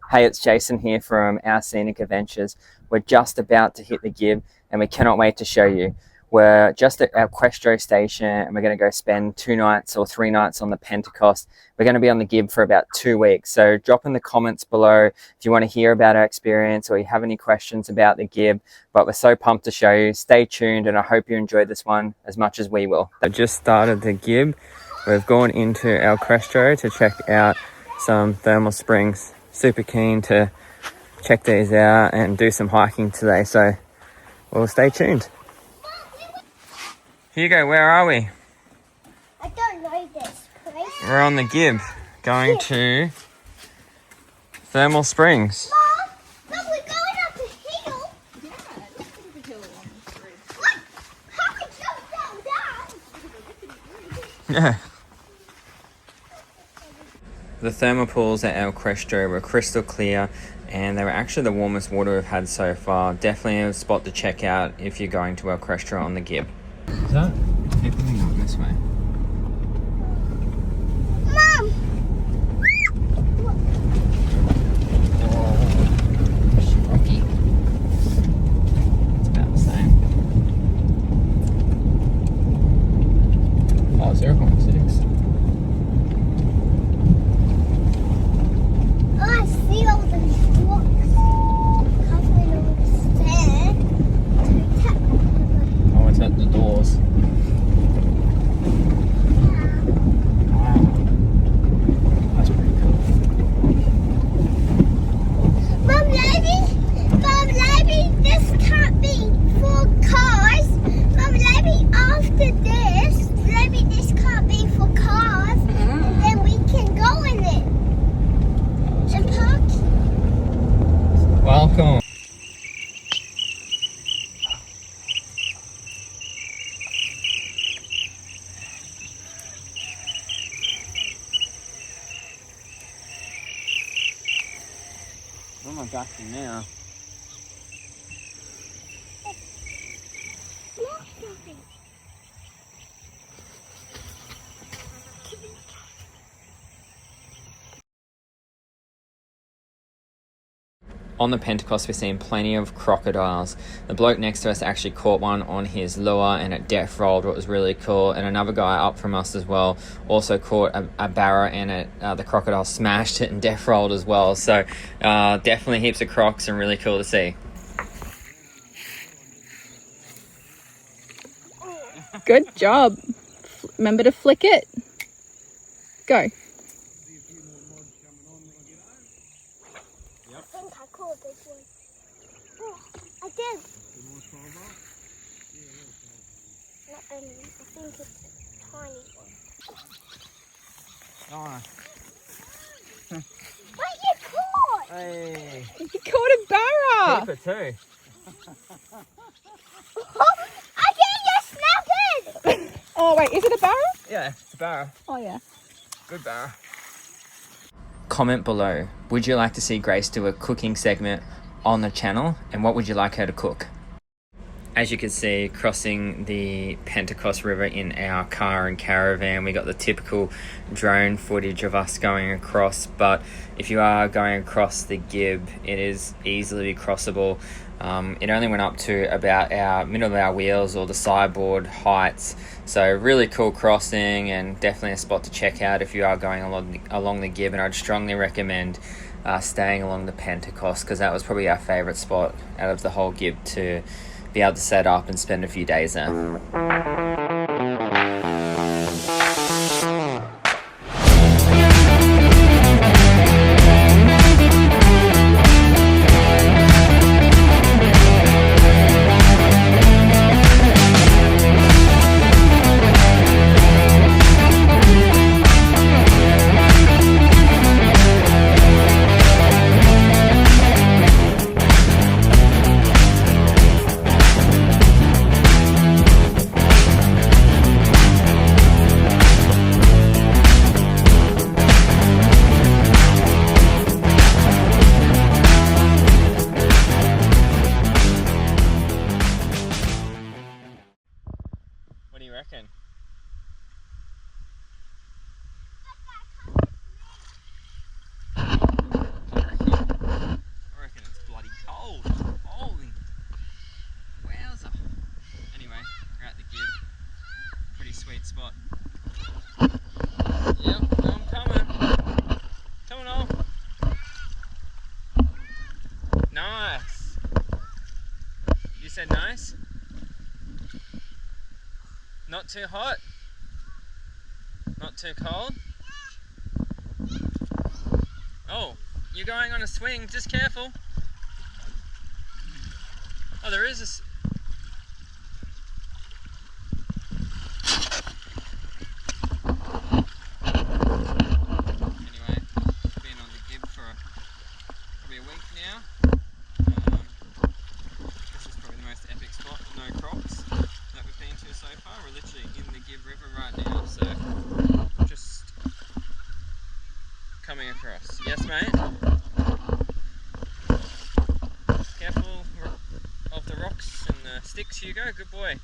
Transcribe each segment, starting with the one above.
Hey, it's Jason here from Our Scenic Adventures. We're just about to hit the Gibb and we cannot wait to show you. We're just at our Questro station and we're going to go spend 2 nights or 3 nights on the Pentecost. We're going to be on the Gibb for about 2 weeks. So drop in the comments below if you want to hear about our experience or you have any questions about the Gibb. But we're so pumped to show you. Stay tuned and I hope you enjoyed this one as much as we will. I just started the Gibb. We've gone into our Questro to check out some thermal springs. Super keen to check these out and do some hiking today, so we'll stay tuned. Hugo, where are we? I don't know this place. We're on the Gibb, going to Thermal Springs. Mom, we're going up a hill. Yeah, that's a hill on the street. What? How could you jump down? Yeah. The thermal pools at El Questro were crystal clear and they were actually the warmest water we've had so far. Definitely a spot to check out if you're going to El Questro on the Gibb. Is that definitely not this way? Mom! Oh, it's rocky. It's about the same. Oh, 0.6. Oh, I see all those rocks covering all the sand. Oh, it's at the doors. Wow. That's pretty cool. Mom, maybe this can't be for cars. Mom, maybe after this, maybe this can't be for cars. And then we can go in it. And park. Welcome. Where am I backing now? On the Pentecost, we're seeing plenty of crocodiles. The bloke next to us actually caught one on his lure and it death rolled, what was really cool. And another guy up from us as well also caught a barra and the crocodile smashed it and death rolled as well. So definitely heaps of crocs and really cool to see. Good job. Remember to flick it. Go. I think I caught a big one. Oh, I did. Not any. I think it's a tiny one. Oh, What you caught? hey. You caught a barra. Keep it too. I think you're snapping. Oh, wait, is it a barra? Yeah, it's a barra. Oh, yeah. Good barra. Comment below, would you like to see Grace do a cooking segment on the channel and what would you like her to cook? As you can see, crossing the Pentecost River in our car and caravan, we got the typical drone footage of us going across, but if you are going across the Gibb, it is easily crossable. It only went up to about our middle of our wheels or the sideboard heights, so really cool crossing and definitely a spot to check out if you are going along the Gibb. And I'd strongly recommend staying along the Pentecost because that was probably our favourite spot out of the whole Gibb to be able to set up and spend a few days there. said nice. Not too hot. Not too cold. Oh, you're going on a swing. Just careful. Oh, there is a... Anyway, been on the Gibb for probably a week now. This is probably the most epic spot. No crocs that we've been to so far. We're literally in the Gibb River right now, so just coming across. Yes, mate? Careful of the rocks and the sticks, Hugo. Good boy.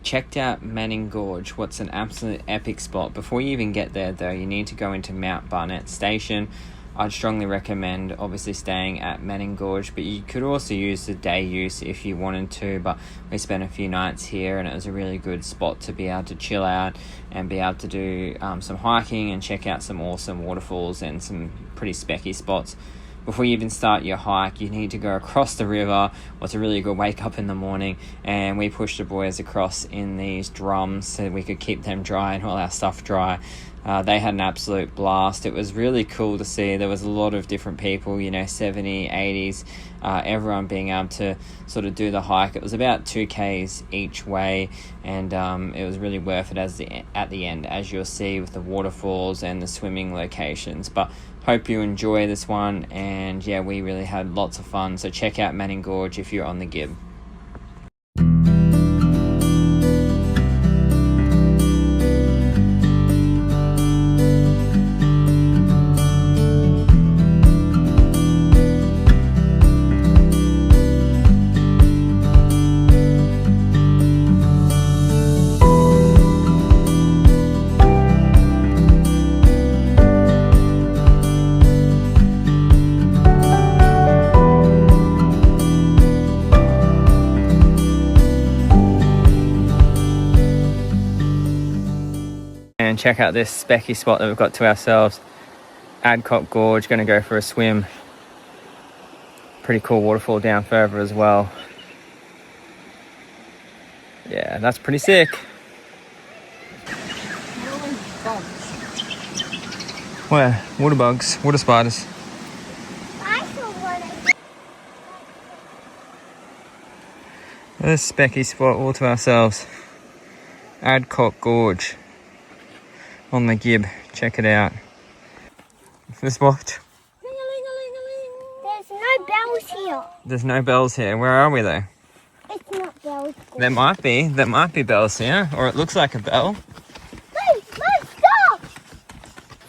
Checked out Manning Gorge. What's an absolute epic spot. Before you even get there though, you need to go into Mount Barnett Station. I'd strongly recommend obviously staying at Manning Gorge, but you could also use the day use if you wanted to, but we spent a few nights here and it was a really good spot to be able to chill out and be able to do some hiking and check out some awesome waterfalls and some pretty specky spots. Before you even start your hike, you need to go across the river. It's a really good wake up in the morning, and we pushed the boys across in these drums so we could keep them dry and all our stuff dry. They had an absolute blast. It was really cool to see. There was a lot of different people, 70s, 80s, everyone being able to sort of do the hike. It was about 2Ks each way, and it was really worth it at the end, as you'll see with the waterfalls and the swimming locations. But hope you enjoy this one, and yeah, we really had lots of fun. So check out Manning Gorge if you're on the Gibb. And check out this specky spot that we've got to ourselves. Adcock Gorge, going to go for a swim. Pretty cool waterfall down further as well. Yeah, that's pretty sick. Where? Water bugs, water spiders. I saw one. This specky spot all to ourselves. Adcock Gorge on the Gibb. Check it out. This what? There's no bells here. There's no bells here. Where are we though? It's not bells. There might be bells here, or it looks like a bell. Hey, let's go!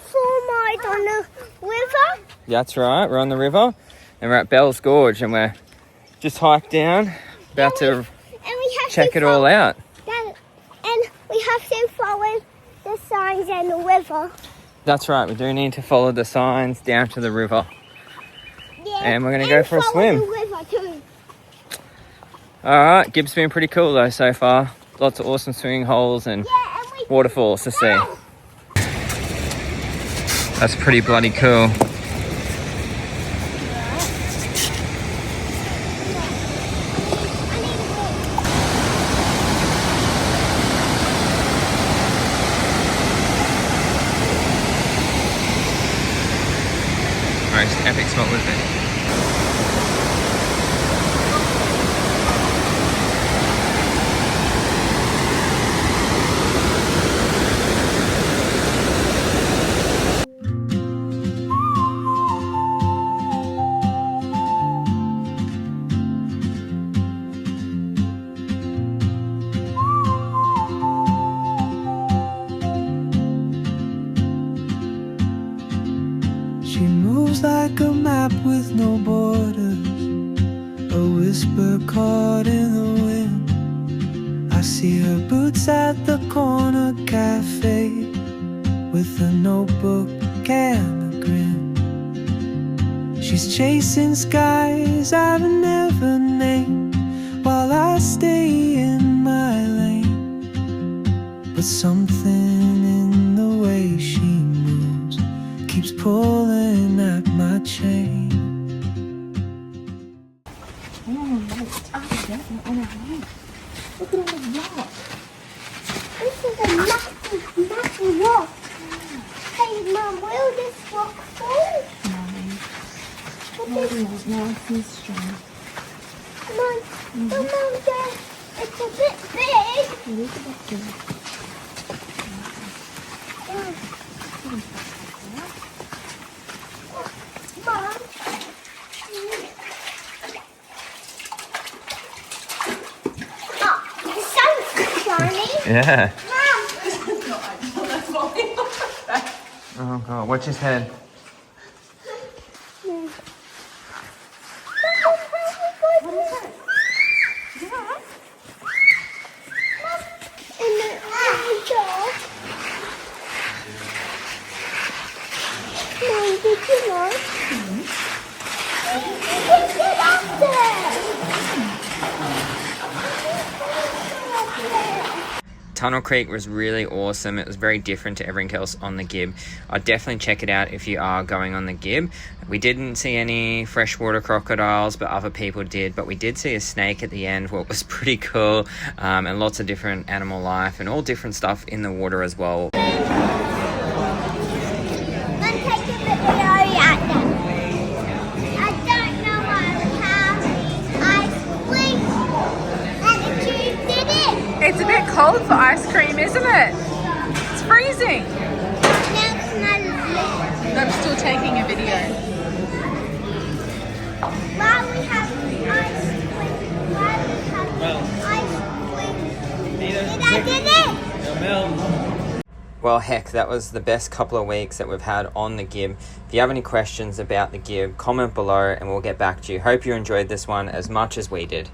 4 miles on the river. That's right, we're on the river and we're at Bell's Gorge and we're just hiked down, about to check it all out. And we have to follow the signs and the river. That's right, we do need to follow the signs down to the river. Yeah, and we're going to go for a swim. The river too. Alright, Gibb's been pretty cool though so far. Lots of awesome swimming holes and waterfalls to see. That's pretty bloody cool. most epic spot was it? She moves like a map with no borders, a whisper caught in the wind. I see her boots at the corner cafe with a notebook and a grin. She's chasing skies I've never named while I stay in my lane. But something in the way she moves keeps pulling at my chain. This is a massive, massive rock. Hey, Mum, will this rock fall? Nice and strong. Mum, Mum, Dad, it's a bit big. It is a bit big. Mum. Oh, the sun's shining. Yeah. Mum. Oh god, watch his head. Did you know? Get up there! Tunnel Creek was really awesome. It was very different to everything else on the Gibb. I'd definitely check it out if you are going on the Gibb. We didn't see any freshwater crocodiles, but other people did. But we did see a snake at the end, what was pretty cool, and lots of different animal life and all different stuff in the water as well. It's a bit cold for ice cream, isn't it? It's freezing. I'm still taking a video. While we have ice cream, I did it! Well, heck, that was the best couple of weeks that we've had on the Gibb. If you have any questions about the Gibb, comment below and we'll get back to you. Hope you enjoyed this one as much as we did.